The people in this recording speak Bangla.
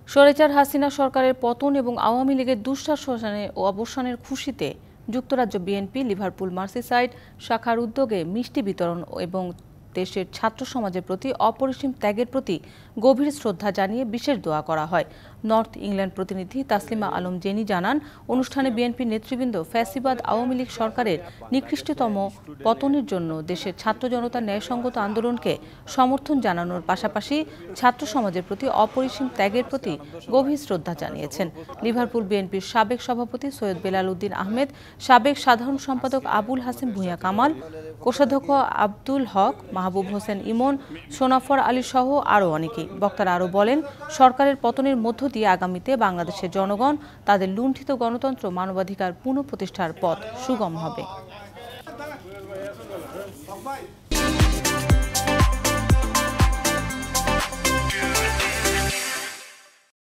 স্বৈরাচার হাসিনা সরকারের পতন এবং আওয়ামী লীগের দুঃশাসনে ও অবসানের খুশিতে যুক্তরাজ্য বিএনপি লিভারপুল মার্সিসাইড শাখার উদ্যোগে মিষ্টি বিতরণ এবং দেশের ছাত্র সমাজের প্রতি অপরিসীম ত্যাগের প্রতি গভীর শ্রদ্ধা জানিয়ে বিশেষ দোয়া করা হয়। নর্থ ইংল্যান্ড প্রতিনিধি তাসলিমা আলম জেনি জানান, অনুষ্ঠানে বিএনপির নেতৃবৃন্দ ফ্যাসিবাদ আওয়ামী লীগ সরকারের নিকৃষ্টতম পতনের জন্য দেশের ছাত্র জনতার ন্যায়সঙ্গত আন্দোলনকে সমর্থন জানানোর পাশাপাশি ছাত্র সমাজের প্রতি অপরিসীম ত্যাগের প্রতি গভীর শ্রদ্ধা জানিয়েছেন। লিভারপুল বিএনপির সাবেক সভাপতি সৈয়দ বেলাল উদ্দিন আহমেদ, সাবেক সাধারণ সম্পাদক আবুল হাসেম ভূঁইয়া কামাল, কোষাধ্যক্ষ আব্দুল হক, মাহবুব হোসেন ইমন, সোনাফর আলী সহ আরও অনেকেই। বক্তারা আরও বলেন, সরকারের পতনের মধ্য দিয়ে আগামীতে বাংলাদেশের জনগণ তাদের লুণ্ঠিত গণতন্ত্র মানবাধিকার পুনঃপ্রতিষ্ঠার পথ সুগম হবে।